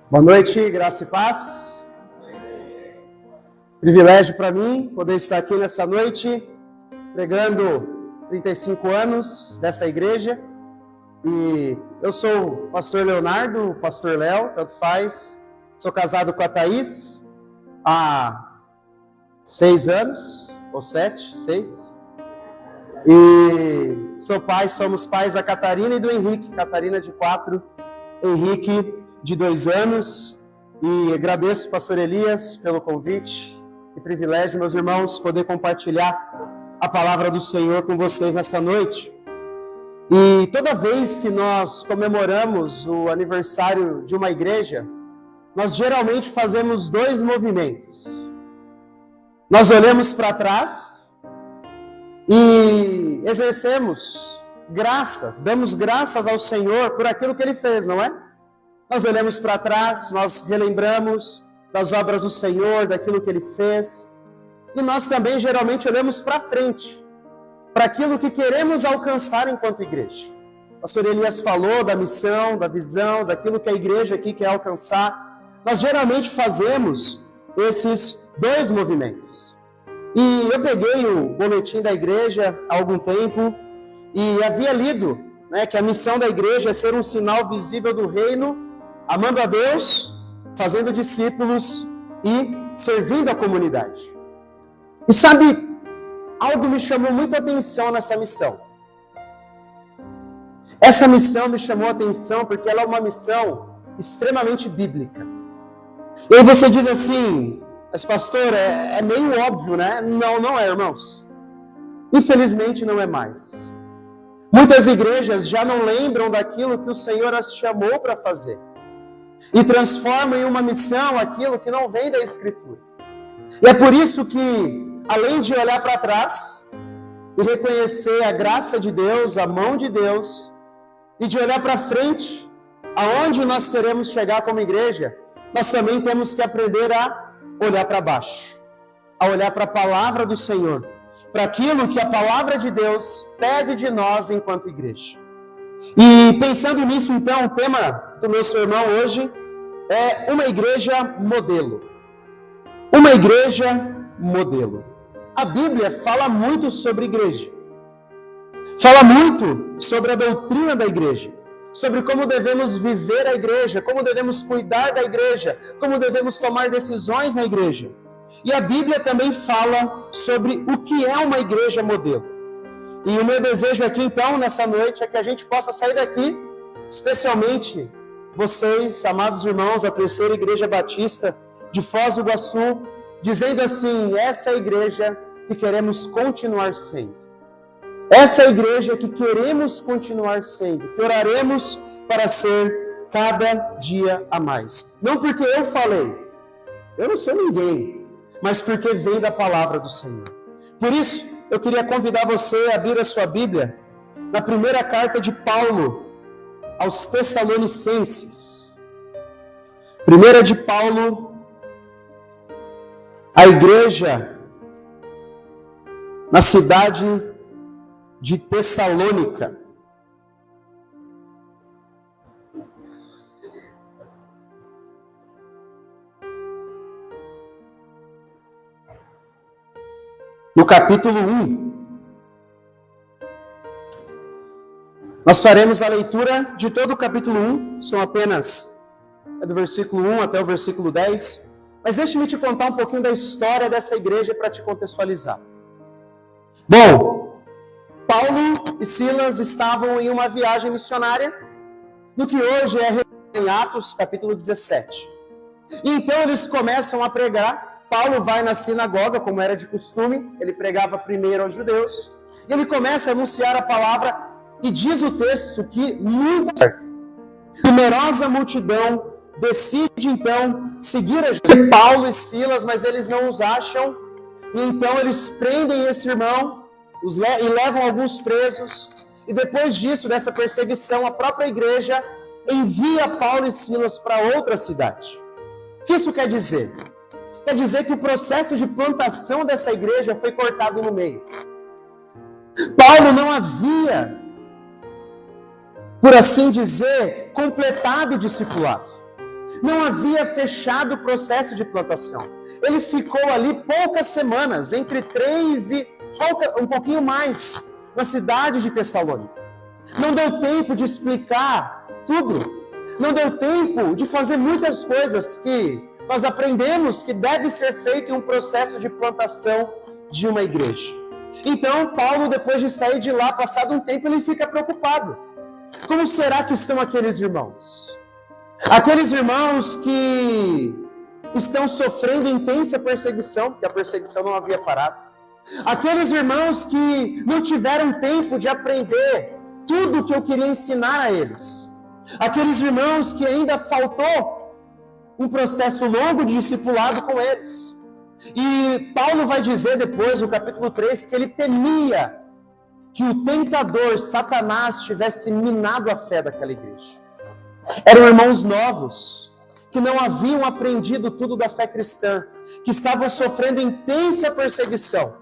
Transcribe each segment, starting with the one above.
Boa noite, graça e paz. Privilégio para mim poder estar aqui nessa noite, pregando 35 anos dessa igreja. E eu sou o pastor Leonardo, o pastor Léo, tanto faz. Sou casado com a Thaís há 6 anos, ou 7, 6. E somos pais da Catarina e do Henrique. Catarina de 4, Henrique de 2 anos. E agradeço, pastor Elias, pelo convite. Que privilégio, meus irmãos, poder compartilhar a palavra do Senhor com vocês nessa noite. E toda vez que nós comemoramos o aniversário de uma igreja, nós geralmente fazemos 2 movimentos. Nós olhamos para trás e exercemos graças, damos graças ao Senhor por aquilo que Ele fez, não é? Nós olhamos para trás, nós relembramos das obras do Senhor, daquilo que Ele fez, e nós também geralmente olhamos para frente, para aquilo que queremos alcançar enquanto igreja. O pastor Elias falou da missão, da visão, daquilo que a igreja aqui quer alcançar. Nós geralmente fazemos esses 2 movimentos. E eu peguei o boletim da igreja há algum tempo e havia lido, que a missão da igreja é ser um sinal visível do reino, amando a Deus, fazendo discípulos e servindo a comunidade. E sabe, algo me chamou muito a atenção nessa missão. Essa missão me chamou a atenção porque ela é uma missão extremamente bíblica. E aí você diz assim: mas pastor, é meio óbvio, né? Não é, irmãos. Infelizmente não é mais. Muitas igrejas já não lembram daquilo que o Senhor as chamou para fazer. E transformam em uma missão aquilo que não vem da Escritura. E é por isso que, além de olhar para trás e reconhecer a graça de Deus, a mão de Deus, e de olhar para frente, aonde nós queremos chegar como igreja, nós também temos que aprender a olhar para baixo, a olhar para a palavra do Senhor, para aquilo que a palavra de Deus pede de nós enquanto igreja. E pensando nisso, então, o tema do meu sermão hoje é uma igreja modelo. Uma igreja modelo. A Bíblia fala muito sobre igreja. Fala muito sobre a doutrina da igreja. Sobre como devemos viver a igreja, como devemos cuidar da igreja, como devemos tomar decisões na igreja. E a Bíblia também fala sobre o que é uma igreja modelo. E o meu desejo aqui, então, nessa noite, é que a gente possa sair daqui, especialmente vocês, amados irmãos, da Terceira Igreja Batista de Foz do Iguaçu, dizendo assim: essa é a igreja que queremos continuar sendo. Essa é a igreja que queremos continuar sendo, que oraremos para ser cada dia a mais. Não porque eu falei, eu não sou ninguém, mas porque vem da palavra do Senhor. Por isso, eu queria convidar você a abrir a sua Bíblia na primeira carta de Paulo aos Tessalonicenses. Primeira de Paulo, a igreja na cidade de Tessalônica. No capítulo 1, nós faremos a leitura de todo o capítulo 1, são apenas do versículo 1 até o versículo 10, mas deixe-me te contar um pouquinho da história dessa igreja para te contextualizar. Bom, Paulo e Silas estavam em uma viagem missionária, no que hoje é em Atos, capítulo 17. E então eles começam a pregar. Paulo vai na sinagoga, como era de costume, ele pregava primeiro aos judeus, e ele começa a anunciar a palavra, e diz o texto que numerosa multidão decide então seguir a Jesus. Paulo e Silas, mas eles não os acham, e então eles prendem esse irmão, e levam alguns presos, e depois disso, dessa perseguição, a própria igreja envia Paulo e Silas para outra cidade. O que isso quer dizer? Quer dizer que o processo de plantação dessa igreja foi cortado no meio. Paulo não havia, por assim dizer, completado o discipulado. não havia fechado o processo de plantação. Ele ficou ali poucas semanas, entre 3 e um pouquinho mais, na cidade de Tessalônica. Não deu tempo de explicar tudo. Não deu tempo de fazer muitas coisas que nós aprendemos que deve ser feito em um processo de plantação de uma igreja. Então, Paulo, depois de sair de lá, passado um tempo, ele fica preocupado. Como será que estão aqueles irmãos? Aqueles irmãos que estão sofrendo intensa perseguição, porque a perseguição não havia parado. Aqueles irmãos que não tiveram tempo de aprender tudo o que eu queria ensinar a eles. Aqueles irmãos que ainda faltou um processo longo de discipulado com eles. E Paulo vai dizer depois, no capítulo 3, que ele temia que o tentador, Satanás, tivesse minado a fé daquela igreja. Eram irmãos novos, que não haviam aprendido tudo da fé cristã, que estavam sofrendo intensa perseguição.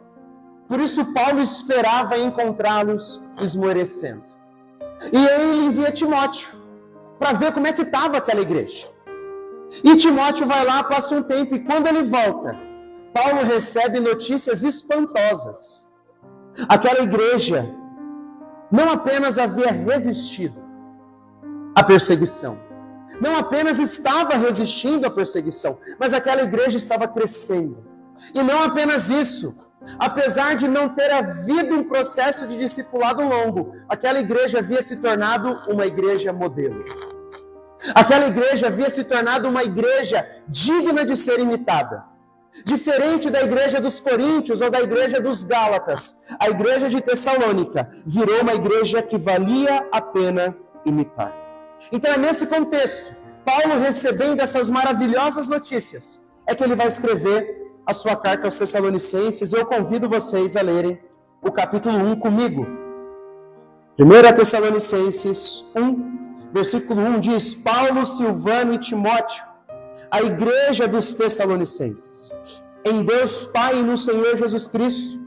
Por isso Paulo esperava encontrá-los esmorecendo. E ele envia Timóteo para ver como é que estava aquela igreja. E Timóteo vai lá, passa um tempo, e quando ele volta, Paulo recebe notícias espantosas. Aquela igreja não apenas havia resistido à perseguição, não apenas estava resistindo à perseguição, mas aquela igreja estava crescendo. E não apenas isso, apesar de não ter havido um processo de discipulado longo, aquela igreja havia se tornado uma igreja modelo. Aquela igreja havia se tornado uma igreja digna de ser imitada. Diferente da igreja dos Coríntios ou da igreja dos Gálatas, a igreja de Tessalônica virou uma igreja que valia a pena imitar. Então é nesse contexto, Paulo recebendo essas maravilhosas notícias, é que ele vai escrever a sua carta aos Tessalonicenses. Eu convido vocês a lerem o capítulo 1 comigo. 1 Tessalonicenses 1, versículo 1 diz: Paulo, Silvano e Timóteo, a igreja dos Tessalonicenses, em Deus Pai e no Senhor Jesus Cristo,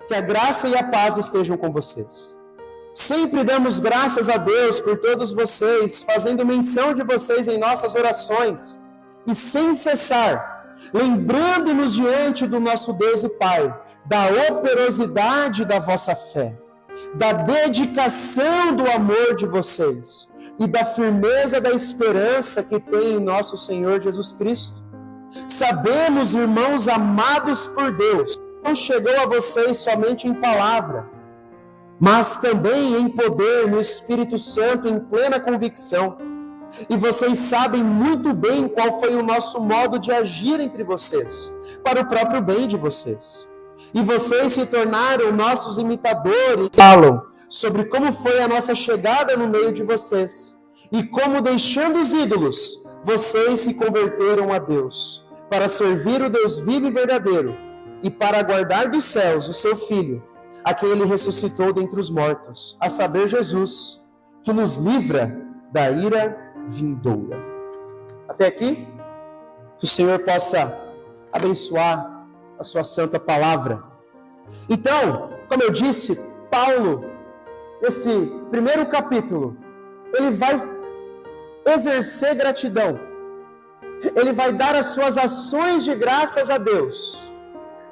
que a graça e a paz estejam com vocês. Sempre damos graças a Deus por todos vocês, fazendo menção de vocês em nossas orações, e sem cessar, lembrando-nos diante do nosso Deus e Pai, da operosidade da vossa fé, da dedicação do amor de vocês, e da firmeza da esperança que tem em nosso Senhor Jesus Cristo. Sabemos, irmãos amados por Deus, não chegou a vocês somente em palavra, mas também em poder, no Espírito Santo, em plena convicção. E vocês sabem muito bem qual foi o nosso modo de agir entre vocês, para o próprio bem de vocês. E vocês se tornaram nossos imitadores, falam sobre como foi a nossa chegada no meio de vocês, e como, deixando os ídolos, vocês se converteram a Deus, para servir o Deus vivo e verdadeiro, e para aguardar dos céus o seu Filho, a quem ele ressuscitou dentre os mortos, a saber, Jesus, que nos livra da ira vindoura. Até aqui, que o Senhor possa abençoar a sua santa palavra. Então, como eu disse, Paulo, nesse primeiro capítulo, ele vai exercer gratidão. Ele vai dar as suas ações de graças a Deus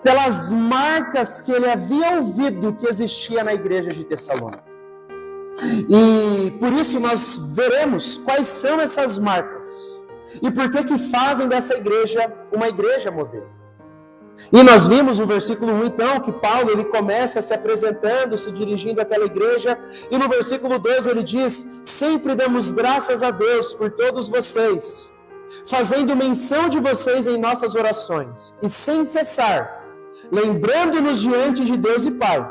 pelas marcas que ele havia ouvido que existia na igreja de Tessalônica. E por isso nós veremos quais são essas marcas e por que fazem dessa igreja uma igreja modelo. E nós vimos no versículo 1, então, que Paulo ele começa se apresentando, se dirigindo àquela igreja, e no versículo 2 ele diz: sempre damos graças a Deus por todos vocês, fazendo menção de vocês em nossas orações, e sem cessar, lembrando-nos diante de Deus e Pai,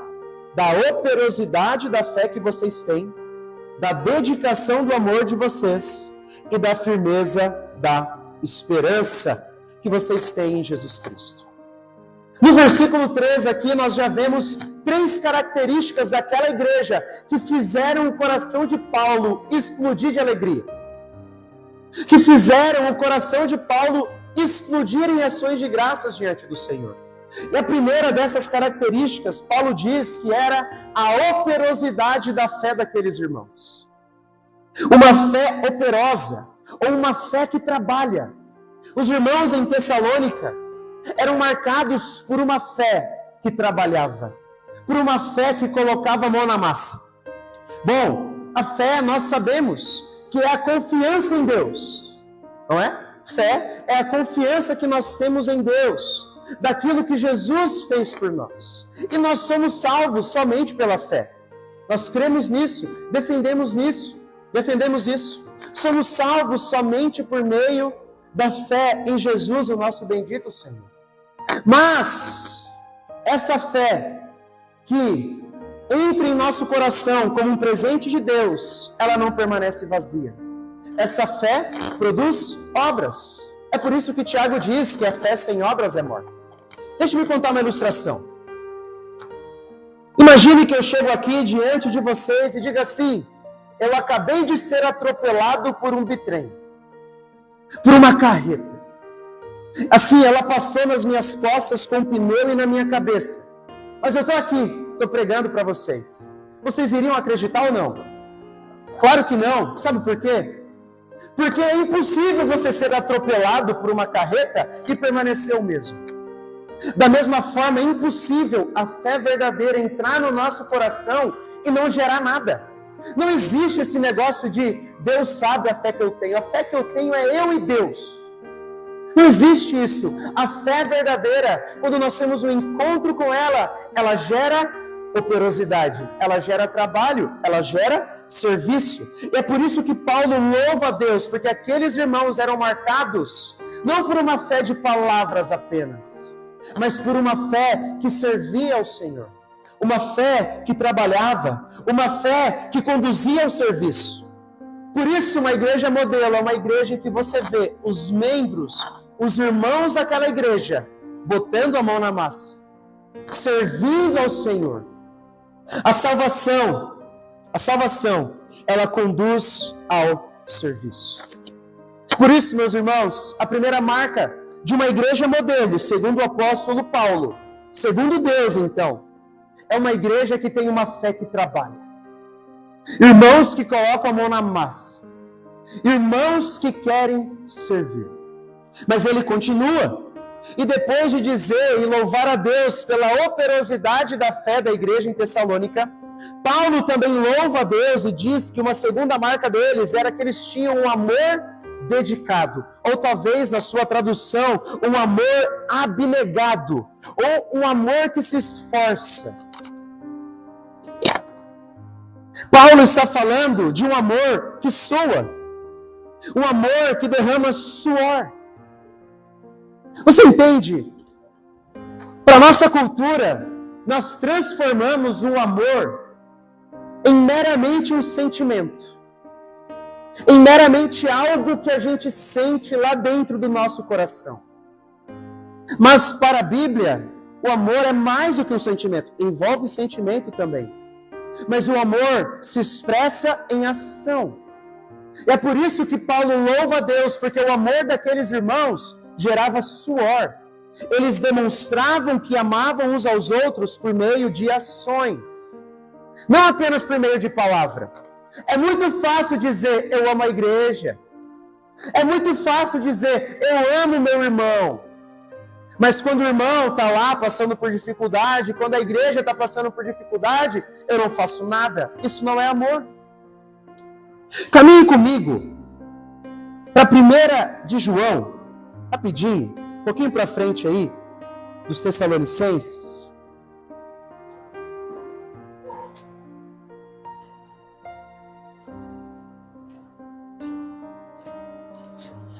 da operosidade da fé que vocês têm, da dedicação do amor de vocês, e da firmeza da esperança que vocês têm em Jesus Cristo. No versículo 3 aqui nós já vemos 3 características daquela igreja que fizeram o coração de Paulo explodir de alegria. Que fizeram o coração de Paulo explodir em ações de graças diante do Senhor. E a primeira dessas características, Paulo diz que era a operosidade da fé daqueles irmãos. Uma fé operosa, ou uma fé que trabalha. Os irmãos em Tessalônica eram marcados por uma fé que trabalhava, por uma fé que colocava a mão na massa. Bom, a fé nós sabemos que é a confiança em Deus, não é? Fé é a confiança que nós temos em Deus, daquilo que Jesus fez por nós. E nós somos salvos somente pela fé. Nós cremos nisso, defendemos isso. Somos salvos somente por meio da fé em Jesus, o nosso bendito Senhor. Mas essa fé que entra em nosso coração como um presente de Deus, ela não permanece vazia. Essa fé produz obras. É por isso que Tiago diz que a fé sem obras é morta. Deixa-me contar uma ilustração. Imagine que eu chego aqui diante de vocês e diga assim: eu acabei de ser atropelado por um bitrem, por uma carreta. Assim, ela passou nas minhas costas com um pneu e na minha cabeça. Mas eu estou aqui, estou pregando para vocês. Vocês iriam acreditar ou não? Claro que não. Sabe por quê? Porque é impossível você ser atropelado por uma carreta e permanecer o mesmo. Da mesma forma, é impossível a fé verdadeira entrar no nosso coração e não gerar nada. Não existe esse negócio de Deus sabe a fé que eu tenho. A fé que eu tenho é eu e Deus. Não existe isso. A fé verdadeira, quando nós temos um encontro com ela, ela gera operosidade, ela gera trabalho, ela gera serviço. E é por isso que Paulo louva a Deus, porque aqueles irmãos eram marcados não por uma fé de palavras apenas, mas por uma fé que servia ao Senhor, uma fé que trabalhava, uma fé que conduzia ao serviço. Por isso, uma igreja modelo é uma igreja em que você vê os membros, os irmãos daquela igreja, botando a mão na massa, servindo ao Senhor. A salvação, ela conduz ao serviço. Por isso, meus irmãos, a primeira marca de uma igreja modelo, segundo o apóstolo Paulo, segundo Deus, então, é uma igreja que tem uma fé que trabalha. Irmãos que colocam a mão na massa. Irmãos que querem servir. Mas ele continua. E depois de dizer e louvar a Deus pela operosidade da fé da igreja em Tessalônica, Paulo também louva a Deus e diz que uma segunda marca deles era que eles tinham um amor dedicado, ou talvez na sua tradução, um amor abnegado, ou um amor que se esforça. Paulo está falando de um amor que soa, um amor que derrama suor. Você entende? Para a nossa cultura, nós transformamos um amor em meramente um sentimento, em meramente algo que a gente sente lá dentro do nosso coração. Mas para a Bíblia, o amor é mais do que um sentimento, envolve sentimento também. Mas o amor se expressa em ação. E é por isso que Paulo louva a Deus, porque o amor daqueles irmãos gerava suor. Eles demonstravam que amavam uns aos outros por meio de ações, não apenas por meio de palavra. É muito fácil dizer, eu amo a igreja. É muito fácil dizer, eu amo meu irmão. Mas quando o irmão está lá passando por dificuldade, quando a igreja está passando por dificuldade, eu não faço nada. Isso não é amor. Caminhe comigo para 1 de João, rapidinho, um pouquinho para frente aí, dos Tessalonicenses.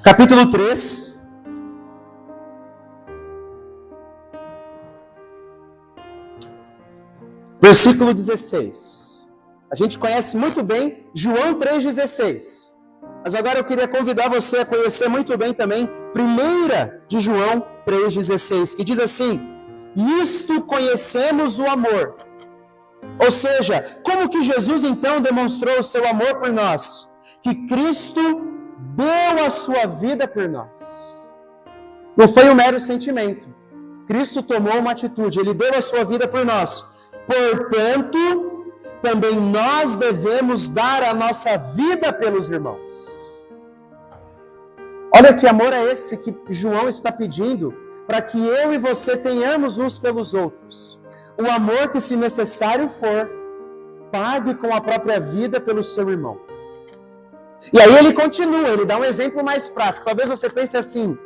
Capítulo 3. Versículo 16. A gente conhece muito bem João 3,16. Mas agora eu queria convidar você a conhecer muito bem também 1 de João 3,16, que diz assim: nisto conhecemos o amor. Ou seja, como que Jesus então demonstrou o seu amor por nós? Que Cristo deu a sua vida por nós. Não foi um mero sentimento. Cristo tomou uma atitude, Ele deu a sua vida por nós. Portanto, também nós devemos dar a nossa vida pelos irmãos. Olha que amor é esse que João está pedindo para que eu e você tenhamos uns pelos outros. O amor que, se necessário for, pague com a própria vida pelo seu irmão. E aí ele continua, ele dá um exemplo mais prático. Talvez você pense assim,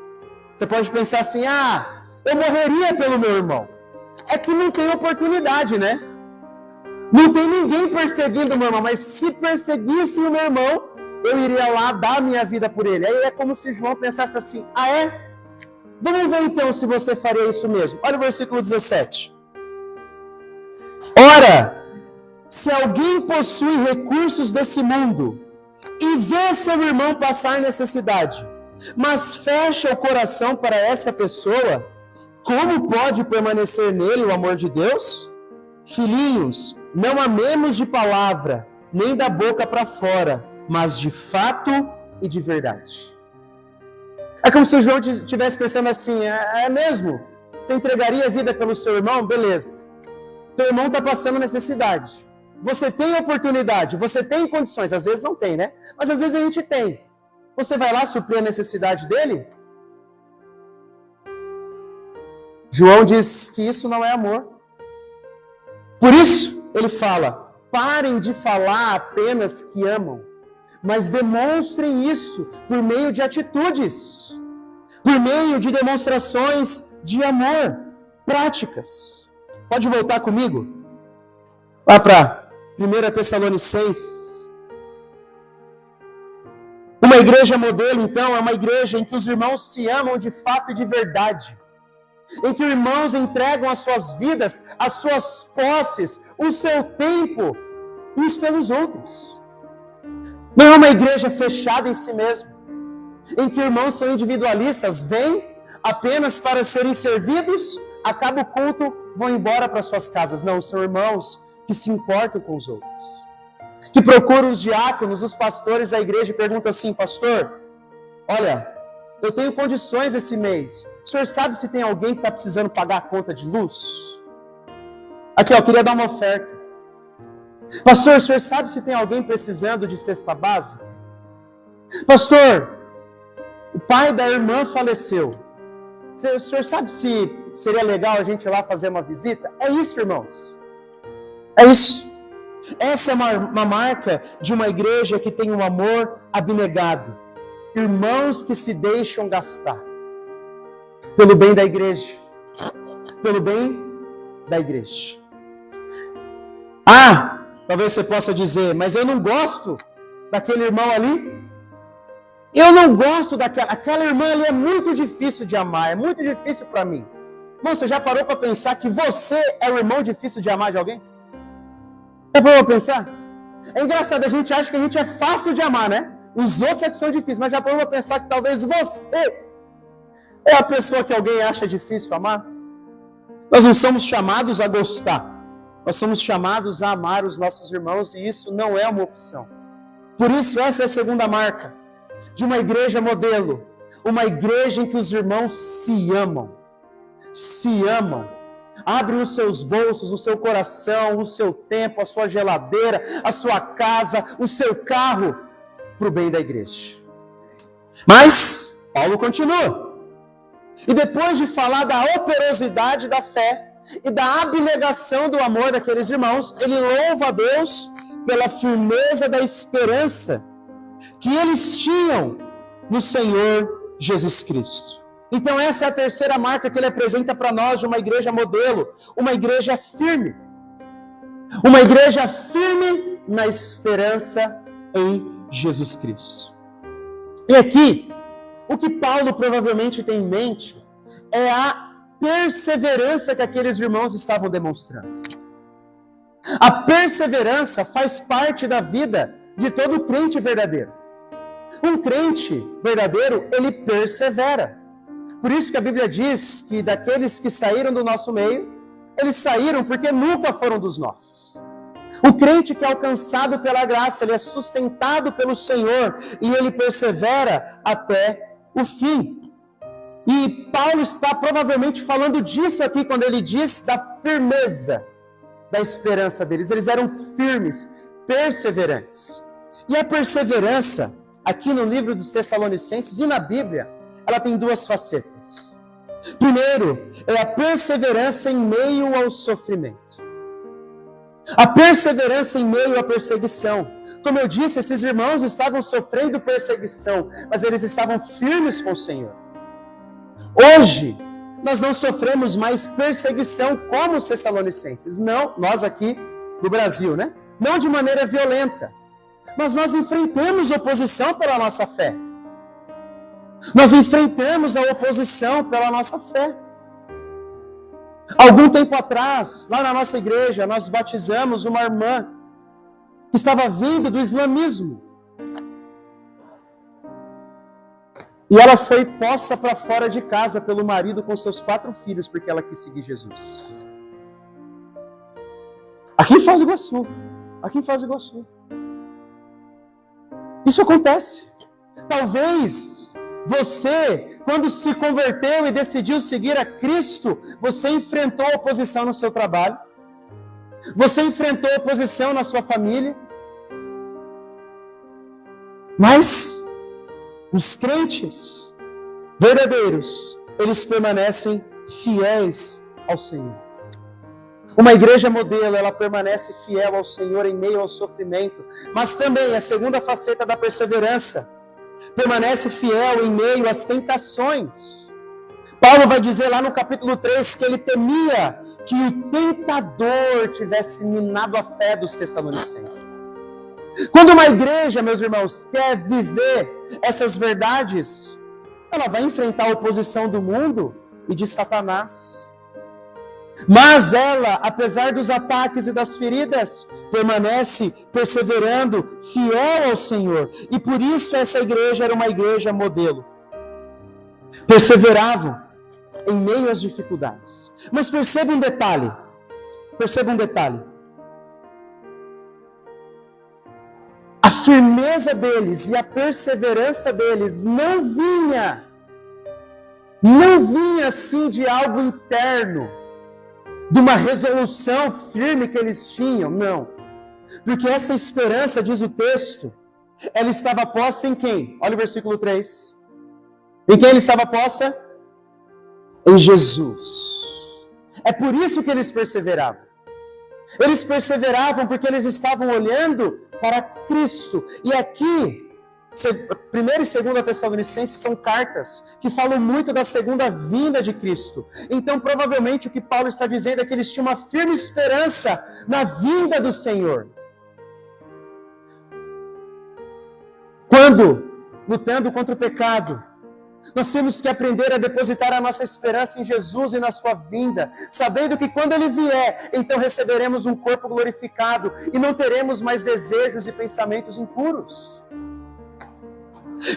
você pode pensar assim, eu morreria pelo meu irmão. É que não tem oportunidade, né? Não tem ninguém perseguindo o meu irmão, mas se perseguisse o meu irmão, eu iria lá dar a minha vida por ele. Aí é como se João pensasse assim, é? Vamos ver então se você faria isso mesmo. Olha o versículo 17. Ora, se alguém possui recursos desse mundo e vê seu irmão passar necessidade, mas fecha o coração para essa pessoa, como pode permanecer nele o amor de Deus? Filhinhos, não amemos de palavra, nem da boca para fora, mas de fato e de verdade. É como se o João estivesse pensando assim, é mesmo? Você entregaria a vida pelo seu irmão? Beleza. Teu irmão está passando necessidade. Você tem oportunidade, você tem condições. Às vezes não tem, né? Mas às vezes a gente tem. Você vai lá suprir a necessidade dele? João diz que isso não é amor. Por isso, ele fala, parem de falar apenas que amam, mas demonstrem isso por meio de atitudes, por meio de demonstrações de amor, práticas. Pode voltar comigo? Lá para 1 Tessalonicenses. Uma igreja modelo, então, é uma igreja em que os irmãos se amam de fato e de verdade. Em que os irmãos entregam as suas vidas, as suas posses, o seu tempo, uns pelos outros. Não é uma igreja fechada em si mesma, em que irmãos são individualistas, vêm apenas para serem servidos, acaba o culto, vão embora para suas casas. Não, são irmãos que se importam com os outros, que procuram os diáconos, os pastores da igreja e perguntam assim, pastor, olha, eu tenho condições esse mês, o senhor sabe se tem alguém que está precisando pagar a conta de luz? Aqui, eu queria dar uma oferta. Pastor, o senhor sabe se tem alguém precisando de cesta básica? Pastor, o pai da irmã faleceu. O senhor sabe se seria legal a gente ir lá fazer uma visita? É isso, irmãos. É isso. Essa é uma marca de uma igreja que tem um amor abnegado. Irmãos que se deixam gastar. Pelo bem da igreja. Pelo bem da igreja. Talvez você possa dizer, mas eu não gosto daquele irmão ali. Eu não gosto aquela irmã ali, é muito difícil de amar, é muito difícil para mim. Irmão, você já parou para pensar que você é o irmão difícil de amar de alguém? Já parou para pensar? É engraçado, a gente acha que a gente é fácil de amar, né? Os outros é que são difíceis, mas já parou para pensar que talvez você é a pessoa que alguém acha difícil amar? Nós não somos chamados a gostar. Nós somos chamados a amar os nossos irmãos e isso não é uma opção. Por isso, essa é a segunda marca de uma igreja modelo. Uma igreja em que os irmãos se amam. Se amam. Abrem os seus bolsos, o seu coração, o seu tempo, a sua geladeira, a sua casa, o seu carro, para o bem da igreja. Mas, Paulo continua. E depois de falar da operosidade da fé, e da abnegação do amor daqueles irmãos, ele louva a Deus pela firmeza da esperança que eles tinham no Senhor Jesus Cristo. Então essa é a terceira marca que ele apresenta para nós de uma igreja modelo, uma igreja firme. Uma igreja firme na esperança em Jesus Cristo. E aqui, o que Paulo provavelmente tem em mente é a perseverança que aqueles irmãos estavam demonstrando. A perseverança faz parte da vida de todo crente verdadeiro. Um crente verdadeiro, ele persevera. Por isso que a Bíblia diz que daqueles que saíram do nosso meio, eles saíram porque nunca foram dos nossos. O crente que é alcançado pela graça, ele é sustentado pelo Senhor e ele persevera até o fim. E Paulo está provavelmente falando disso aqui quando ele diz da firmeza da esperança deles. Eles eram firmes, perseverantes. E a perseverança aqui no livro dos Tessalonicenses e na Bíblia, ela tem duas facetas. Primeiro, é a perseverança em meio ao sofrimento. A perseverança em meio à perseguição. Como eu disse, esses irmãos estavam sofrendo perseguição, mas eles estavam firmes com o Senhor. Hoje, nós não sofremos mais perseguição como os Tessalonicenses. Não, nós aqui no Brasil, né? Não de maneira violenta, mas nós enfrentamos oposição pela nossa fé. Nós enfrentamos a oposição pela nossa fé. Algum tempo atrás, lá na nossa igreja, nós batizamos uma irmã que estava vindo do islamismo. E ela foi posta para fora de casa pelo marido com seus 4 filhos, porque ela quis seguir Jesus. Aqui em Foz do Iguaçu. Aqui em Foz do Iguaçu. Isso acontece. Talvez você, quando se converteu e decidiu seguir a Cristo, você enfrentou oposição no seu trabalho. Você enfrentou oposição na sua família. Mas os crentes verdadeiros, eles permanecem fiéis ao Senhor. Uma igreja modelo, ela permanece fiel ao Senhor em meio ao sofrimento, mas também a segunda faceta da perseverança, permanece fiel em meio às tentações. Paulo vai dizer lá no capítulo 3 que ele temia que o tentador tivesse minado a fé dos Tessalonicenses. Quando uma igreja, meus irmãos, quer viver essas verdades, ela vai enfrentar a oposição do mundo e de Satanás. Mas ela, apesar dos ataques e das feridas, permanece perseverando, fiel ao Senhor. E por isso essa igreja era uma igreja modelo. Perseveravam em meio às dificuldades. Mas perceba um detalhe. A firmeza deles e a perseverança deles não vinha assim de algo interno, de uma resolução firme que eles tinham, não. Porque essa esperança, diz o texto, ela estava posta em quem? Olha o versículo 3. Em quem ele estava posta? Em Jesus. É por isso que eles perseveravam. Eles perseveravam porque eles estavam olhando para Cristo. E aqui, 1 e 2 Tessalonicenses são cartas que falam muito da segunda vinda de Cristo. Então, provavelmente, o que Paulo está dizendo é que eles tinham uma firme esperança na vinda do Senhor. Quando, lutando contra o pecado, nós temos que aprender a depositar a nossa esperança em Jesus e na sua vinda, sabendo que quando Ele vier, então receberemos um corpo glorificado e não teremos mais desejos e pensamentos impuros.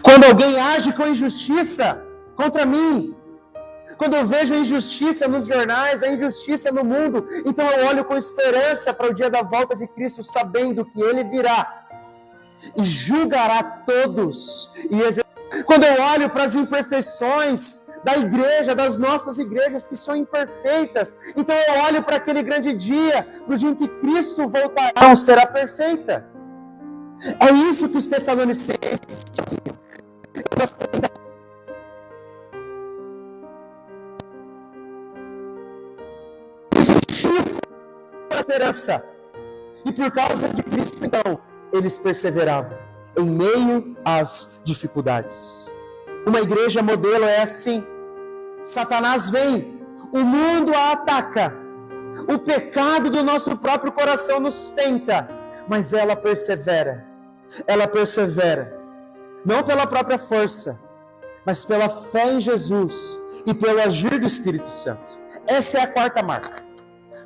Quando alguém age com injustiça contra mim, quando eu vejo a injustiça nos jornais, a injustiça no mundo, então eu olho com esperança para o dia da volta de Cristo, sabendo que Ele virá e julgará todos. Quando eu olho para as imperfeições da igreja, das nossas igrejas que são imperfeitas, então eu olho para aquele grande dia, para o dia em que Cristo voltará, não será perfeita. É isso que os Tessalonicenses faziam. Esperança. E por causa de Cristo, então, eles perseveravam em meio às dificuldades. Uma igreja modelo é assim. Satanás vem, o mundo a ataca, o pecado do nosso próprio coração nos tenta, mas ela persevera, não pela própria força, mas pela fé em Jesus e pelo agir do Espírito Santo. Essa é a quarta marca.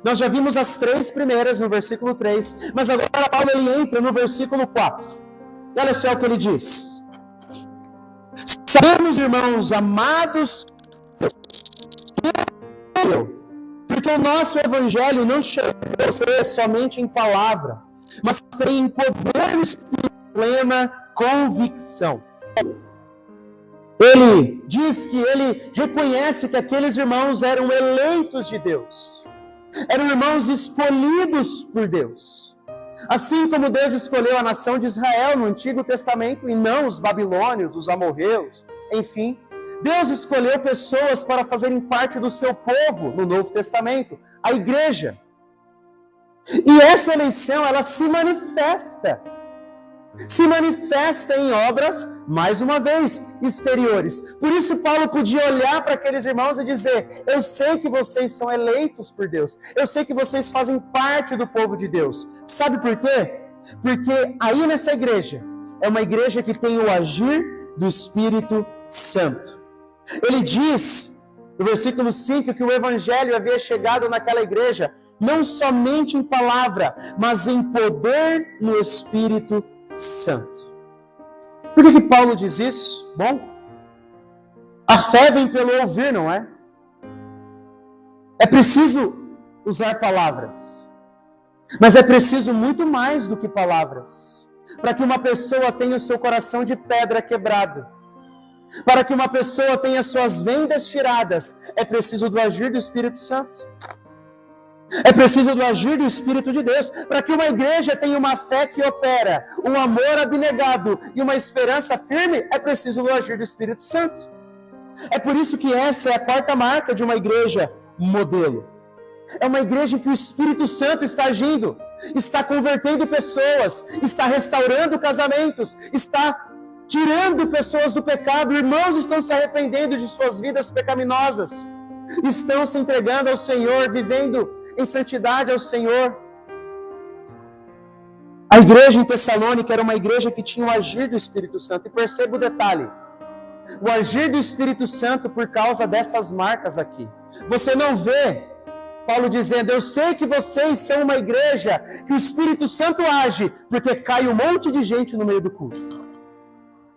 Nós já vimos as 3 primeiras no versículo 3, mas agora Paulo ele entra no versículo 4. E olha só o que ele diz. Sabemos, irmãos amados, porque o nosso evangelho não chegou a ser somente em palavra, mas também em poder e plena convicção. Ele diz que ele reconhece que aqueles irmãos eram eleitos de Deus, eram irmãos escolhidos por Deus. Assim como Deus escolheu a nação de Israel no Antigo Testamento e não os babilônios, os amorreus, enfim, Deus escolheu pessoas para fazerem parte do seu povo no Novo Testamento, a igreja. E essa eleição, ela se manifesta em obras, mais uma vez, exteriores. Por isso Paulo podia olhar para aqueles irmãos e dizer: eu sei que vocês são eleitos por Deus, eu sei que vocês fazem parte do povo de Deus. Sabe por quê? Porque aí nessa igreja, é uma igreja que tem o agir do Espírito Santo. Ele diz, no versículo 5, que o evangelho havia chegado naquela igreja, não somente em palavra, mas em poder no Espírito Santo. Por que Paulo diz isso? Bom, a fé vem pelo ouvir, não é? É preciso usar palavras, mas é preciso muito mais do que palavras, para que uma pessoa tenha o seu coração de pedra quebrado, para que uma pessoa tenha suas vendas tiradas, é preciso do agir do Espírito Santo. É preciso do agir do Espírito de Deus. Para que uma igreja tenha uma fé que opera, um amor abnegado e uma esperança firme, é preciso do agir do Espírito Santo. É por isso que essa é a quarta marca de uma igreja modelo. É uma igreja em que o Espírito Santo está agindo, está convertendo pessoas, está restaurando casamentos, está tirando pessoas do pecado. Irmãos estão se arrependendo de suas vidas pecaminosas, estão se entregando ao Senhor, vivendo em santidade ao Senhor. A igreja em Tessalônica era uma igreja que tinha o agir do Espírito Santo. E perceba o detalhe: o agir do Espírito Santo por causa dessas marcas aqui. Você não vê Paulo dizendo: eu sei que vocês são uma igreja que o Espírito Santo age, porque cai um monte de gente no meio do culto.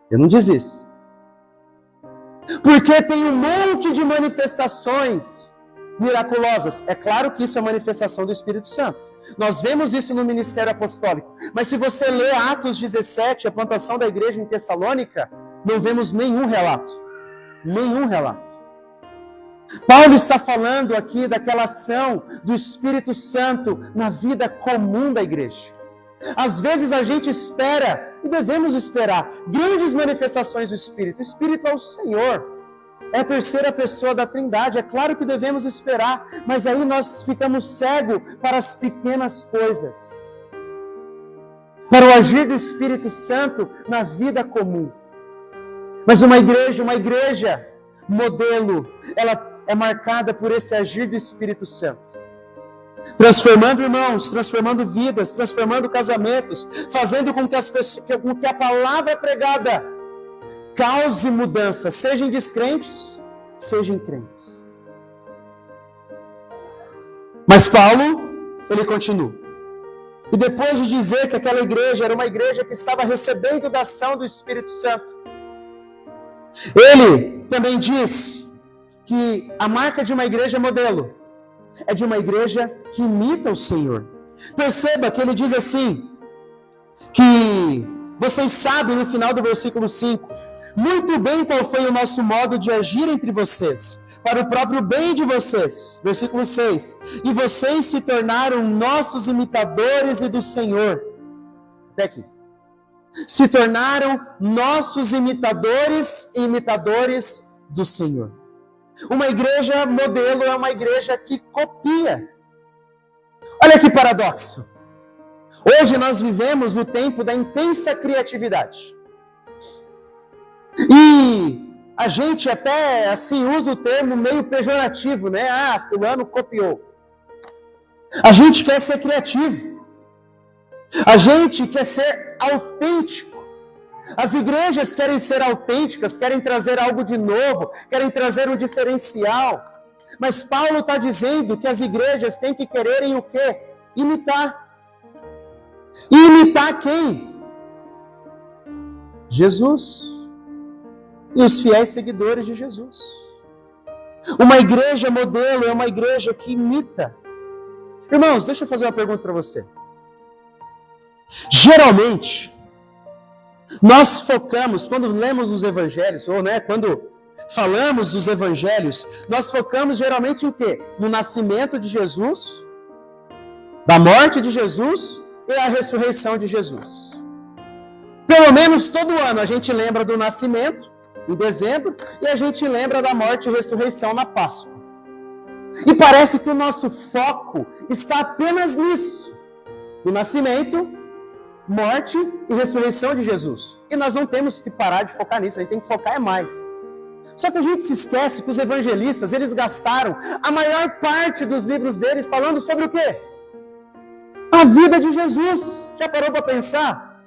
Ele não diz isso. Porque tem um monte de manifestações miraculosas. É claro que isso é manifestação do Espírito Santo. Nós vemos isso no ministério apostólico. Mas se você lê Atos 17, a plantação da igreja em Tessalônica, não vemos nenhum relato. Nenhum relato. Paulo está falando aqui daquela ação do Espírito Santo na vida comum da igreja. Às vezes a gente espera, e devemos esperar, grandes manifestações do Espírito. O Espírito é o Senhor. É a terceira pessoa da Trindade, é claro que devemos esperar, mas aí nós ficamos cegos para as pequenas coisas, para o agir do Espírito Santo na vida comum. Mas uma igreja modelo, ela é marcada por esse agir do Espírito Santo, transformando irmãos, transformando vidas, transformando casamentos, fazendo com que a palavra pregada cause mudança, sejam descrentes, sejam crentes. Mas Paulo, ele continua. E depois de dizer que aquela igreja era uma igreja que estava recebendo da ação do Espírito Santo, ele também diz que a marca de uma igreja modelo é de uma igreja que imita o Senhor. Perceba que ele diz assim, que vocês sabem no final do versículo 5, muito bem qual foi o nosso modo de agir entre vocês, para o próprio bem de vocês. Versículo 6. E vocês se tornaram nossos imitadores e do Senhor. Até aqui. Se tornaram nossos imitadores e imitadores do Senhor. Uma igreja modelo é uma igreja que copia. Olha que paradoxo. Hoje nós vivemos no tempo da intensa criatividade. E a gente até assim usa o termo meio pejorativo, né? Ah, fulano copiou. A gente quer ser criativo. A gente quer ser autêntico. As igrejas querem ser autênticas, querem trazer algo de novo, querem trazer um diferencial. Mas Paulo está dizendo que as igrejas têm que quererem o quê? Imitar. E imitar quem? Jesus. E os fiéis seguidores de Jesus. Uma igreja modelo é uma igreja que imita. Irmãos, deixa eu fazer uma pergunta para você. Geralmente, nós focamos, quando lemos os evangelhos, ou quando falamos dos evangelhos, nós focamos geralmente em quê? No nascimento de Jesus, da morte de Jesus e a ressurreição de Jesus. Pelo menos todo ano a gente lembra do nascimento, em dezembro, e a gente lembra da morte e ressurreição na Páscoa. E parece que o nosso foco está apenas nisso, no nascimento, morte e ressurreição de Jesus. E nós não temos que parar de focar nisso, a gente tem que focar mais. Só que a gente se esquece que os evangelistas, eles gastaram a maior parte dos livros deles falando sobre o quê? A vida de Jesus. Já parou para pensar?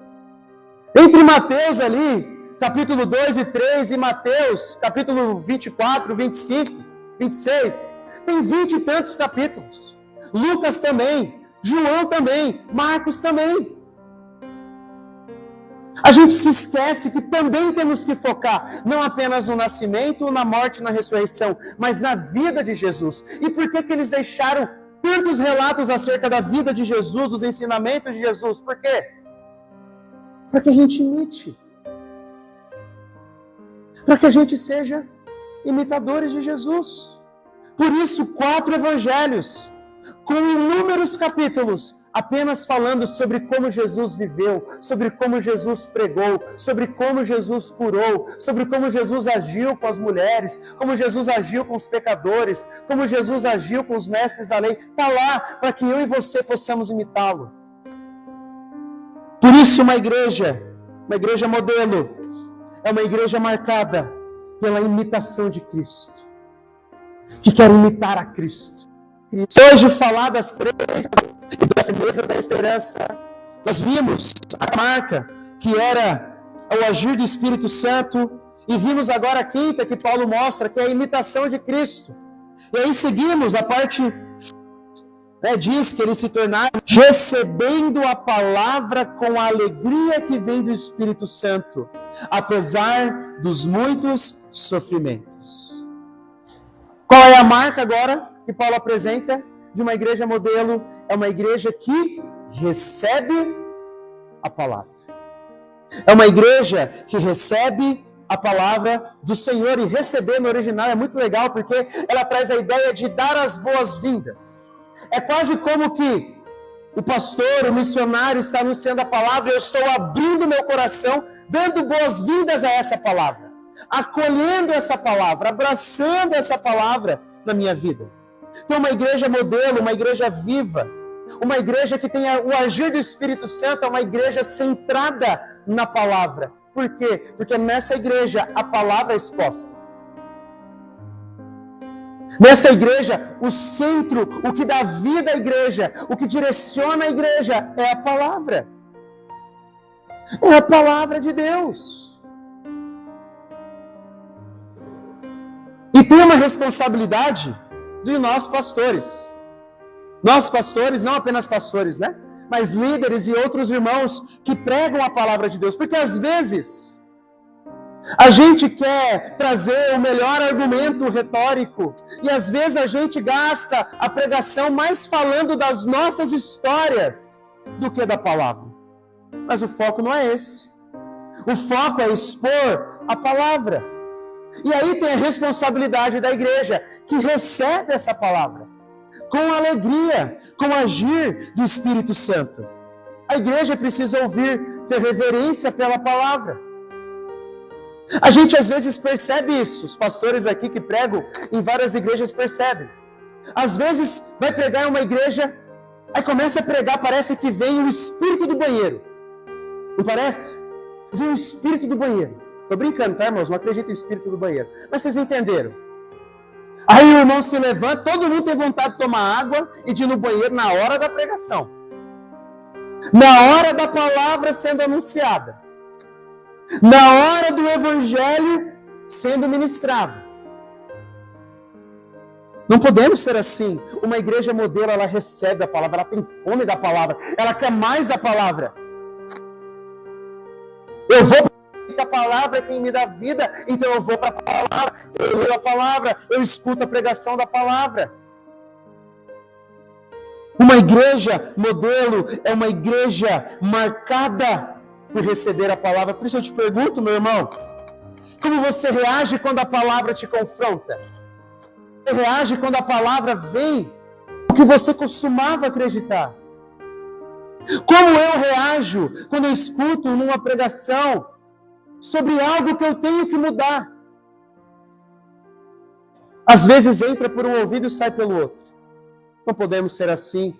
Entre Mateus ali, capítulo 2 e 3, e Mateus, capítulo 24, 25, 26, tem 20 e tantos capítulos. Lucas também, João também, Marcos também. A gente se esquece que também temos que focar não apenas no nascimento, na morte e na ressurreição, mas na vida de Jesus. E por que eles deixaram tantos relatos acerca da vida de Jesus, dos ensinamentos de Jesus? Por quê? Para que a gente imite. Para que a gente seja imitadores de Jesus. Por isso, 4 evangelhos, com inúmeros capítulos, apenas falando sobre como Jesus viveu, sobre como Jesus pregou, sobre como Jesus curou, sobre como Jesus agiu com as mulheres, como Jesus agiu com os pecadores, como Jesus agiu com os mestres da lei. Está lá para que eu e você possamos imitá-lo. Por isso, uma igreja modelo, é uma igreja marcada pela imitação de Cristo, que quer imitar a Cristo. Hoje falar das 3 e da firmeza da esperança, nós vimos a marca que era o agir do Espírito Santo, e vimos agora a 5ª que Paulo mostra, que é a imitação de Cristo. E aí seguimos a parte, diz que eles se tornaram recebendo a palavra com a alegria que vem do Espírito Santo, apesar dos muitos sofrimentos. Qual é a marca agora que Paulo apresenta de uma igreja modelo? É uma igreja que recebe a palavra. É uma igreja que recebe a palavra do Senhor. E receber no original é muito legal, porque ela traz a ideia de dar as boas-vindas. É quase como que o pastor, o missionário está anunciando a palavra, e eu estou abrindo meu coração, dando boas-vindas a essa palavra, acolhendo essa palavra, abraçando essa palavra na minha vida. Então, uma igreja modelo, uma igreja viva, uma igreja que tem o agir do Espírito Santo, é uma igreja centrada na palavra. Por quê? Porque nessa igreja a palavra é exposta. Nessa igreja, o centro, o que dá vida à igreja, o que direciona a igreja é a palavra. É a palavra de Deus. E tem uma responsabilidade de nós pastores. Nós pastores, não apenas pastores, mas líderes e outros irmãos que pregam a palavra de Deus. Porque às vezes a gente quer trazer o melhor argumento retórico, e às vezes a gente gasta a pregação mais falando das nossas histórias do que da palavra. Mas o foco não é esse. O foco é expor a palavra. E aí tem a responsabilidade da igreja, que recebe essa palavra com alegria, com o agir do Espírito Santo. A igreja precisa ouvir, ter reverência pela palavra. A gente às vezes percebe isso, os pastores aqui que pregam em várias igrejas percebem. Às vezes vai pregar em uma igreja, aí começa a pregar, parece que vem o espírito do banheiro. Não parece? Vem o espírito do banheiro. Estou brincando, tá, irmãos? Não acredito em espírito do banheiro. Mas vocês entenderam? Aí o irmão se levanta, todo mundo tem vontade de tomar água e de ir no banheiro na hora da pregação. Na hora da palavra sendo anunciada. Na hora do evangelho sendo ministrado. Não podemos ser assim. Uma igreja modelo, ela recebe a palavra, ela tem fome da palavra, ela quer mais da palavra. Eu vou para a palavra, quem me dá vida, então eu vou para a palavra, eu leio a palavra, eu escuto a pregação da palavra. Uma igreja modelo é uma igreja marcada por receber a palavra. Por isso eu te pergunto, meu irmão, como você reage quando a palavra te confronta? Você reage quando a palavra vem o que você costumava acreditar? Como eu reajo quando eu escuto numa pregação sobre algo que eu tenho que mudar? Às vezes entra por um ouvido e sai pelo outro. Não podemos ser assim.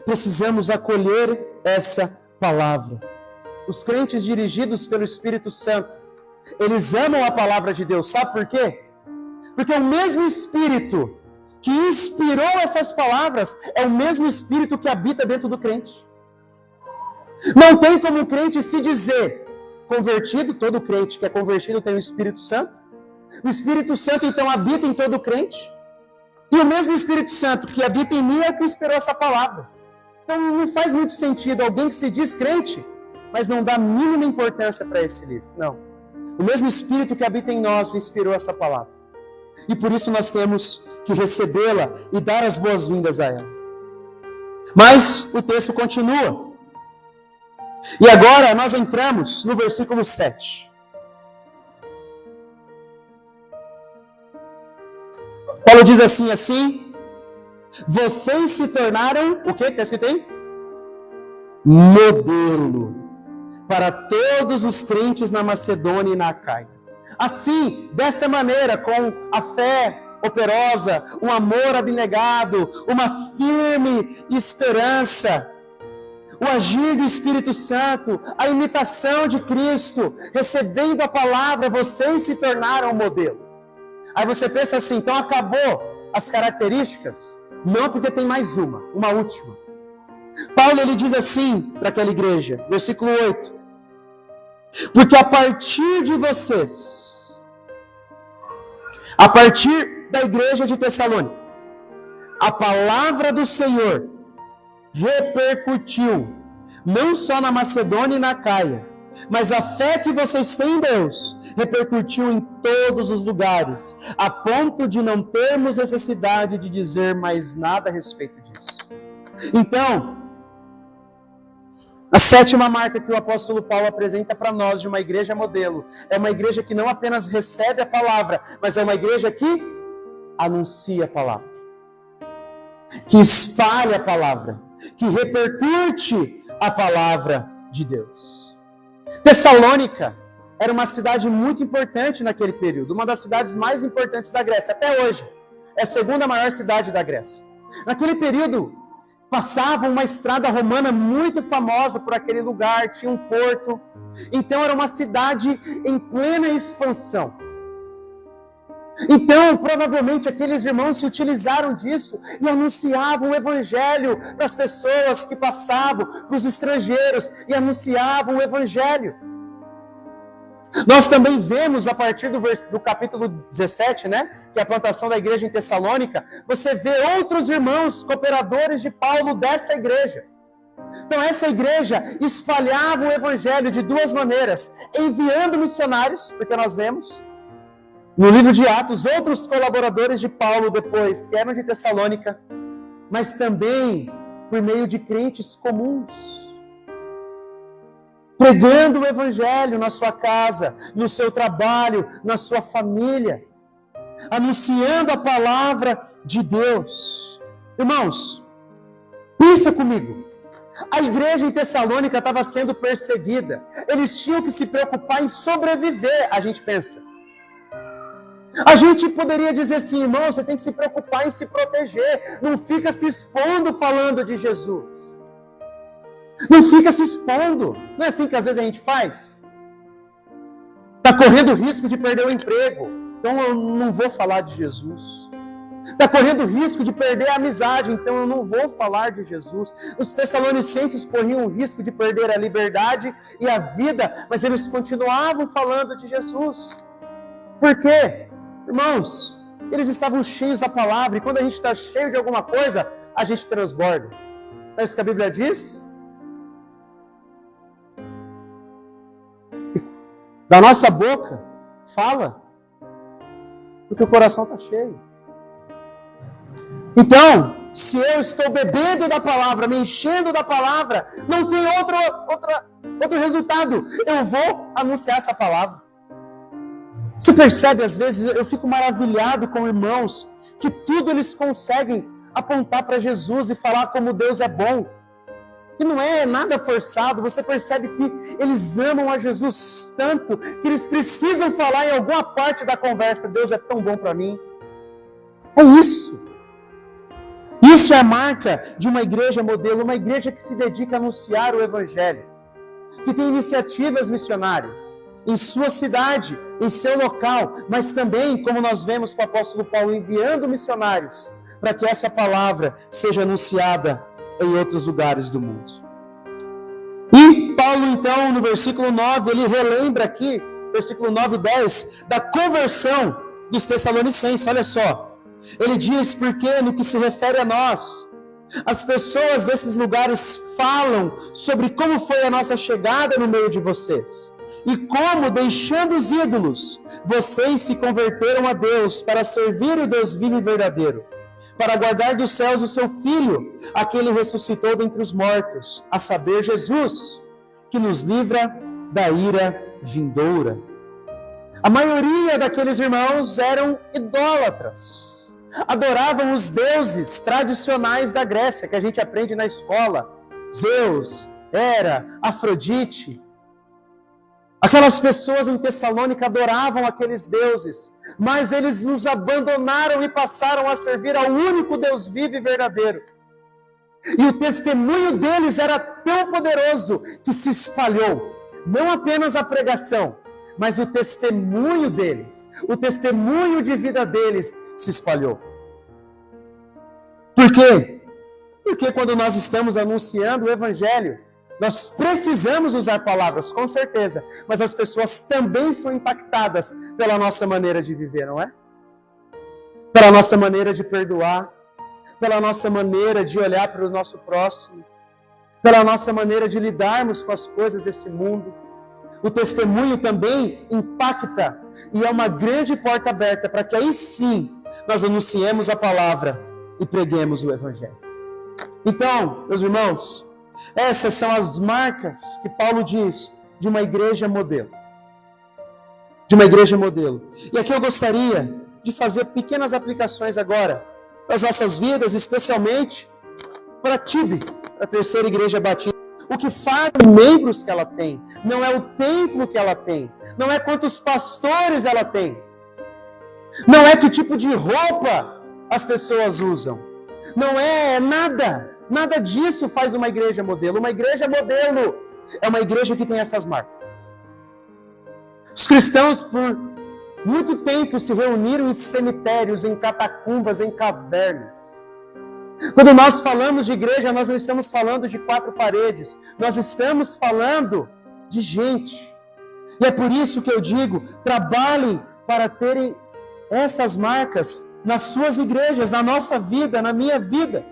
Precisamos acolher essa palavra. Os crentes dirigidos pelo Espírito Santo, eles amam a palavra de Deus. Sabe por quê? Porque o mesmo Espírito que inspirou essas palavras é o mesmo Espírito que habita dentro do crente. Não tem como o crente se dizer convertido. Todo crente que é convertido tem o Espírito Santo. O Espírito Santo então habita em todo crente. E o mesmo Espírito Santo que habita em mim é o que inspirou essa palavra. Então não faz muito sentido alguém que se diz crente, mas não dá a mínima importância para esse livro. Não. O mesmo Espírito que habita em nós inspirou essa palavra. E por isso nós temos que recebê-la e dar as boas-vindas a ela. Mas o texto continua. E agora nós entramos no versículo 7. Paulo diz assim, vocês se tornaram, o que está escrito aí? Modelo para todos os crentes na Macedônia e na Acaia. Assim, dessa maneira, com a fé operosa, um amor abnegado, uma firme esperança, o agir do Espírito Santo, a imitação de Cristo, recebendo a palavra, vocês se tornaram modelo. Aí você pensa assim, então acabou as características? Não, porque tem mais uma última. Paulo ele diz assim para aquela igreja, versículo 8: porque a partir de vocês, a partir da igreja de Tessalônica, a palavra do Senhor repercutiu, não só na Macedônia e na Acaia, mas a fé que vocês têm em Deus repercutiu em todos os lugares, a ponto de não termos necessidade de dizer mais nada a respeito disso. Então, a sétima marca que o apóstolo Paulo apresenta para nós de uma igreja modelo é uma igreja que não apenas recebe a palavra, mas é uma igreja que anuncia a palavra, que espalha a palavra, que repercute a palavra de Deus. Tessalônica era uma cidade muito importante naquele período, uma das cidades mais importantes da Grécia, até hoje. É a segunda maior cidade da Grécia. Naquele período, passava uma estrada romana muito famosa por aquele lugar, tinha um porto. Então era uma cidade em plena expansão. Então, provavelmente, aqueles irmãos se utilizaram disso e anunciavam o Evangelho para as pessoas que passavam, para os estrangeiros, e anunciavam o Evangelho. Nós também vemos, a partir do capítulo 17, que é a plantação da igreja em Tessalônica, você vê outros irmãos cooperadores de Paulo dessa igreja. Então, essa igreja espalhava o Evangelho de duas maneiras: enviando missionários, porque nós vemos no livro de Atos, outros colaboradores de Paulo depois, que eram de Tessalônica, mas também por meio de crentes comuns, pregando o Evangelho na sua casa, no seu trabalho, na sua família, anunciando a palavra de Deus. Irmãos, pensa comigo, a igreja em Tessalônica estava sendo perseguida, eles tinham que se preocupar em sobreviver, a gente pensa. A gente poderia dizer assim, irmão, você tem que se preocupar em se proteger. Não fica se expondo falando de Jesus. Não fica se expondo. Não é assim que às vezes a gente faz? Está correndo risco de perder o emprego. Então eu não vou falar de Jesus. Está correndo risco de perder a amizade. Então eu não vou falar de Jesus. Os tessalonicenses corriam o risco de perder a liberdade e a vida, mas eles continuavam falando de Jesus. Por quê? Irmãos, eles estavam cheios da palavra, e quando a gente está cheio de alguma coisa, a gente transborda. Não é isso que a Bíblia diz? Da nossa boca, fala, porque o coração está cheio. Então, se eu estou bebendo da palavra, me enchendo da palavra, não tem outro resultado. Eu vou anunciar essa palavra. Você percebe, às vezes, eu fico maravilhado com irmãos que tudo eles conseguem apontar para Jesus e falar como Deus é bom. E não é nada forçado, você percebe que eles amam a Jesus tanto que eles precisam falar em alguma parte da conversa: Deus é tão bom para mim. É isso. Isso é a marca de uma igreja modelo, uma igreja que se dedica a anunciar o Evangelho, que tem iniciativas missionárias em sua cidade, em seu local, mas também, como nós vemos com o apóstolo Paulo, enviando missionários para que essa palavra seja anunciada em outros lugares do mundo. E Paulo, então, no versículo 9, ele relembra aqui, versículo 9 e 10, da conversão dos Tessalonicenses. Olha só, ele diz: porque no que se refere a nós, as pessoas desses lugares falam sobre como foi a nossa chegada no meio de vocês, e como, deixando os ídolos, vocês se converteram a Deus para servir o Deus vivo e verdadeiro, para guardar dos céus o seu Filho, a quem ele ressuscitou dentre os mortos, a saber, Jesus, que nos livra da ira vindoura. A maioria daqueles irmãos eram idólatras, adoravam os deuses tradicionais da Grécia, que a gente aprende na escola: Zeus, Hera, Afrodite. Aquelas pessoas em Tessalônica adoravam aqueles deuses, mas eles os abandonaram e passaram a servir ao único Deus vivo e verdadeiro. E o testemunho deles era tão poderoso que se espalhou, não apenas a pregação, mas o testemunho deles, o testemunho de vida deles se espalhou. Por quê? Porque quando nós estamos anunciando o Evangelho, nós precisamos usar palavras, com certeza, mas as pessoas também são impactadas pela nossa maneira de viver, não é? Pela nossa maneira de perdoar, pela nossa maneira de olhar para o nosso próximo, pela nossa maneira de lidarmos com as coisas desse mundo. O testemunho também impacta e é uma grande porta aberta para que aí sim nós anunciemos a palavra e preguemos o Evangelho. Então, meus irmãos, essas são as marcas que Paulo diz de uma igreja modelo. De uma igreja modelo. E aqui eu gostaria de fazer pequenas aplicações agora para as nossas vidas, especialmente para a TIB, a Terceira Igreja Batista. O que faz os membros que ela tem, não é o templo que ela tem, não é quantos pastores ela tem, não é que tipo de roupa as pessoas usam, não é nada. Nada disso faz uma igreja modelo. Uma igreja modelo é uma igreja que tem essas marcas. Os cristãos, por muito tempo, se reuniram em cemitérios, em catacumbas, em cavernas. Quando nós falamos de igreja, nós não estamos falando de quatro paredes. Nós estamos falando de gente. E é por isso que eu digo, trabalhem para terem essas marcas nas suas igrejas, na nossa vida, na minha vida.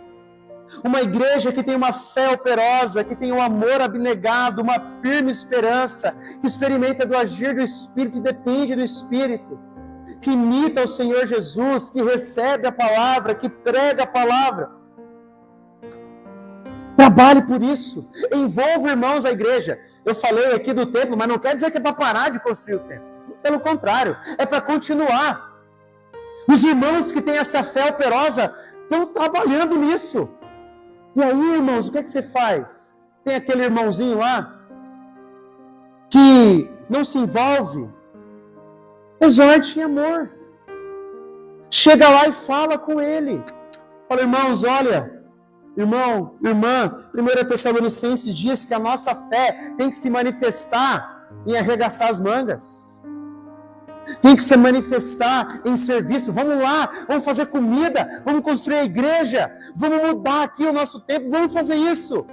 Uma igreja que tem uma fé operosa, que tem um amor abnegado, uma firme esperança, que experimenta do agir do Espírito e depende do Espírito, que imita o Senhor Jesus, que recebe a palavra, que prega a palavra. Trabalhe por isso, envolva irmãos à igreja. Eu falei aqui do templo, mas não quer dizer que é para parar de construir o templo. Pelo contrário, é para continuar. Os irmãos que têm essa fé operosa estão trabalhando nisso. E aí, irmãos, o que é que você faz? Tem aquele irmãozinho lá que não se envolve. Exorte em amor. Chega lá e fala com ele. Fala: irmãos, olha, irmão, irmã, 1 Tessalonicenses diz que a nossa fé tem que se manifestar em arregaçar as mangas. Tem que se manifestar em serviço. Vamos lá, vamos fazer comida, vamos construir a igreja, vamos mudar aqui o nosso tempo, vamos fazer isso.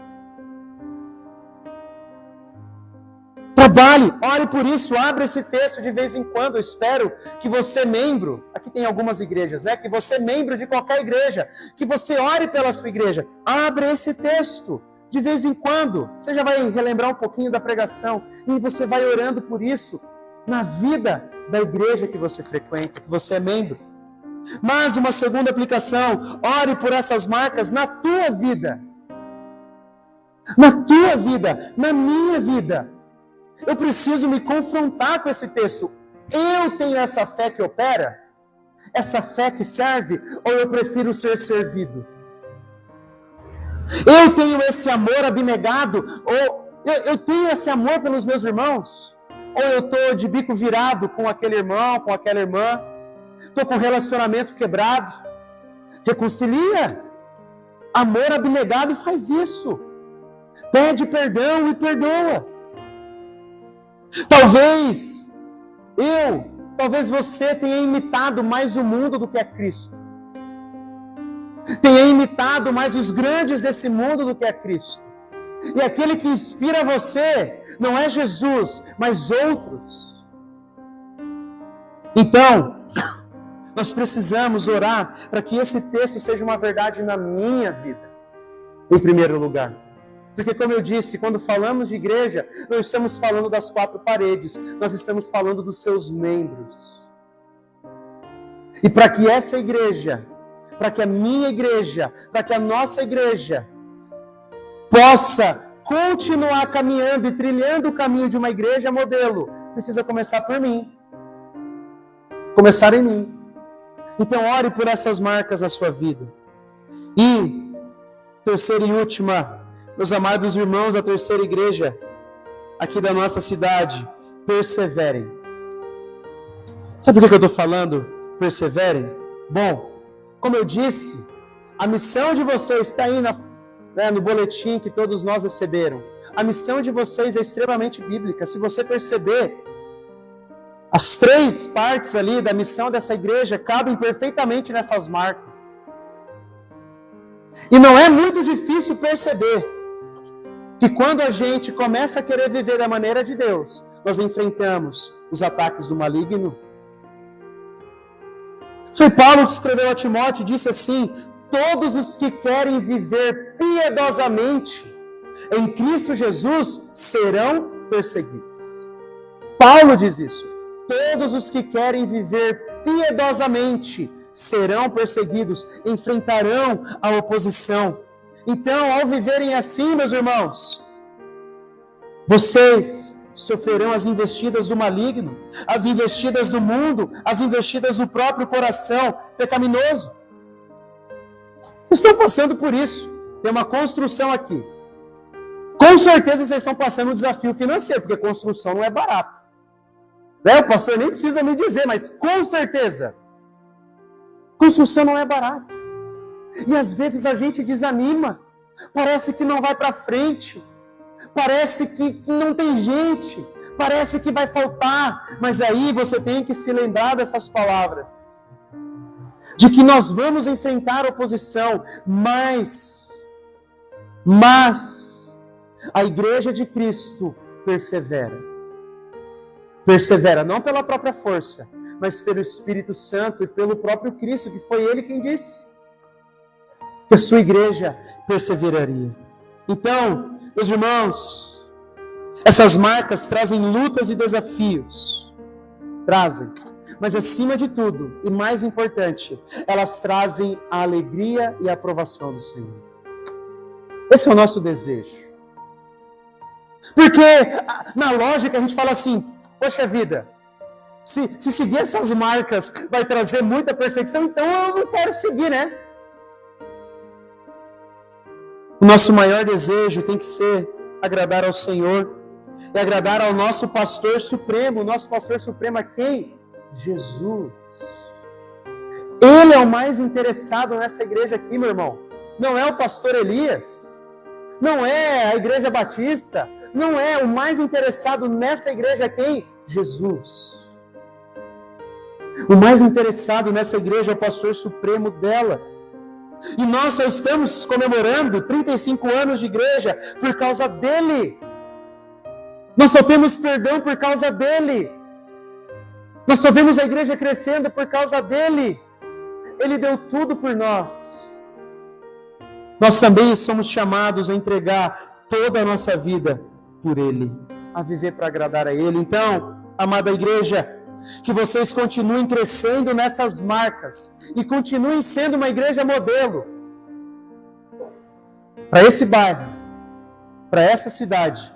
Trabalhe, ore por isso, abra esse texto de vez em quando. Eu espero que você, membro, aqui tem algumas igrejas, né? Que você, membro de qualquer igreja, que você ore pela sua igreja. Abra esse texto de vez em quando. Você já vai relembrar um pouquinho da pregação e você vai orando por isso na vida da igreja que você frequenta, que você é membro. Mas uma segunda aplicação: ore por essas marcas na tua vida. Na tua vida, na minha vida. Eu preciso me confrontar com esse texto. Eu tenho essa fé que opera? Essa fé que serve? Ou eu prefiro ser servido? Eu tenho esse amor abnegado, ou eu tenho esse amor pelos meus irmãos, ou eu estou de bico virado com aquele irmão, com aquela irmã, estou com relacionamento quebrado. Reconcilia. Amor abnegado faz isso. Pede perdão e perdoa. Talvez você tenha imitado mais o mundo do que a Cristo. Tenha imitado mais os grandes desse mundo do que a Cristo. E aquele que inspira você não é Jesus, mas outros. Então, nós precisamos orar para que esse texto seja uma verdade na minha vida, em primeiro lugar. Porque, como eu disse, quando falamos de igreja, não estamos falando das quatro paredes, nós estamos falando dos seus membros. E para que essa igreja, para que a minha igreja, para que a nossa igreja possa continuar caminhando e trilhando o caminho de uma igreja modelo, precisa começar por mim. Começar em mim. Então, ore por essas marcas na sua vida. E, terceira e última, meus amados irmãos da terceira igreja aqui da nossa cidade, perseverem. Sabe por que eu estou falando? Perseverem? Bom, como eu disse, a missão de vocês está aí no boletim que todos nós receberam. A missão de vocês é extremamente bíblica. Se você perceber, as três partes ali da missão dessa igreja cabem perfeitamente nessas marcas. E não é muito difícil perceber que quando a gente começa a querer viver da maneira de Deus, nós enfrentamos os ataques do maligno. Foi Paulo que escreveu a Timóteo e disse assim: todos os que querem viver piedosamente em Cristo Jesus serão perseguidos. Paulo diz isso. Todos os que querem viver piedosamente serão perseguidos, enfrentarão a oposição. Então, ao viverem assim, meus irmãos, vocês sofrerão as investidas do maligno, as investidas do mundo, as investidas do próprio coração pecaminoso. Vocês estão passando por isso. Tem uma construção aqui. Com certeza vocês estão passando um desafio financeiro, porque construção não é barato. O pastor nem precisa me dizer, mas com certeza, construção não é barato. E às vezes a gente desanima, parece que não vai para frente, parece que não tem gente, parece que vai faltar, mas aí você tem que se lembrar dessas palavras, de que nós vamos enfrentar oposição, mas a igreja de Cristo persevera. Persevera não pela própria força, mas pelo Espírito Santo e pelo próprio Cristo, que foi Ele quem disse que a sua igreja perseveraria. Então, meus irmãos, essas marcas trazem lutas e desafios. Trazem. Mas acima de tudo, e mais importante, elas trazem a alegria e a aprovação do Senhor. Esse é o nosso desejo. Porque na lógica a gente fala assim: poxa vida, se seguir essas marcas vai trazer muita perseguição, então eu não quero seguir, né? O nosso maior desejo tem que ser agradar ao Senhor e agradar ao nosso pastor supremo. O nosso pastor supremo é quem? Jesus. Ele é o mais interessado nessa igreja aqui, meu irmão. Não é o pastor Elias, não é a igreja batista, não é o mais interessado nessa igreja quem? Jesus. O mais interessado nessa igreja é o pastor supremo dela. E nós só estamos comemorando 35 anos de igreja por causa dele. Nós só temos perdão por causa dele. Nós só vemos a igreja crescendo por causa dele. Ele deu tudo por nós. Nós também somos chamados a entregar toda a nossa vida por ele, a viver para agradar a ele. Então, amada igreja, que vocês continuem crescendo nessas marcas e continuem sendo uma igreja modelo para esse bairro, para essa cidade,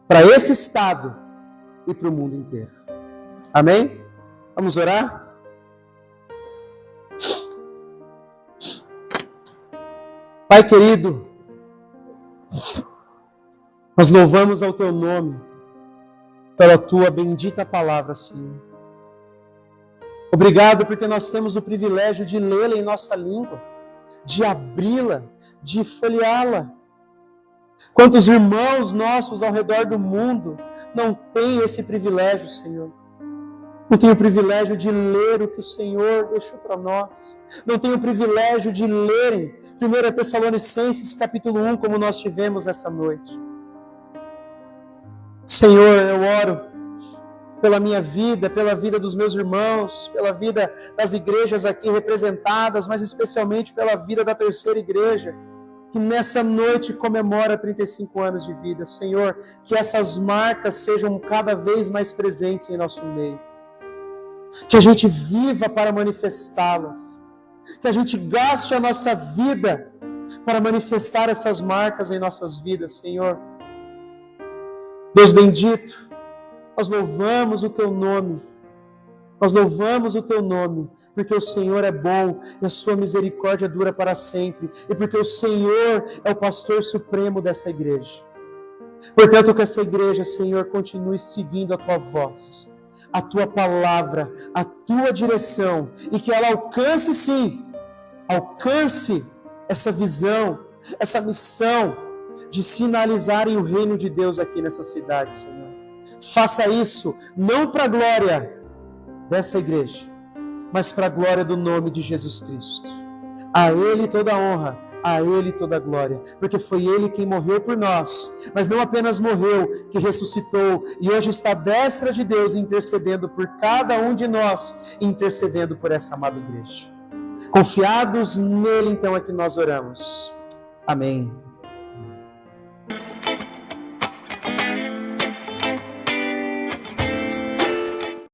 para esse estado e para o mundo inteiro. Amém? Vamos orar? Pai querido, nós louvamos ao Teu nome pela Tua bendita palavra, Senhor. Obrigado porque nós temos o privilégio de lê-la em nossa língua, de abri-la, de folheá-la. Quantos irmãos nossos ao redor do mundo não têm esse privilégio, Senhor? Não têm o privilégio de ler o que o Senhor deixou para nós. Não têm o privilégio de lerem 1 Tessalonicenses capítulo 1, como nós tivemos essa noite. Senhor, eu oro pela minha vida, pela vida dos meus irmãos, pela vida das igrejas aqui representadas, mas especialmente pela vida da terceira igreja, que nessa noite comemora 35 anos de vida. Senhor, que essas marcas sejam cada vez mais presentes em nosso meio. Que a gente viva para manifestá-las. Que a gente gaste a nossa vida para manifestar essas marcas em nossas vidas, Senhor. Deus bendito, nós louvamos o Teu nome. Nós louvamos o Teu nome, porque o Senhor é bom e a Sua misericórdia dura para sempre. E porque o Senhor é o pastor supremo dessa igreja. Portanto, que essa igreja, Senhor, continue seguindo a Tua voz, a Tua palavra, a Tua direção, e que ela alcance, sim, alcance essa visão, essa missão de sinalizarem o reino de Deus aqui nessa cidade, Senhor. Faça isso, não para a glória dessa igreja, mas para a glória do nome de Jesus Cristo. A Ele toda a honra, a Ele toda a glória, porque foi Ele quem morreu por nós, mas não apenas morreu, que ressuscitou, e hoje está à destra de Deus, intercedendo por cada um de nós, intercedendo por essa amada igreja. Confiados nele, então, é que nós oramos. Amém.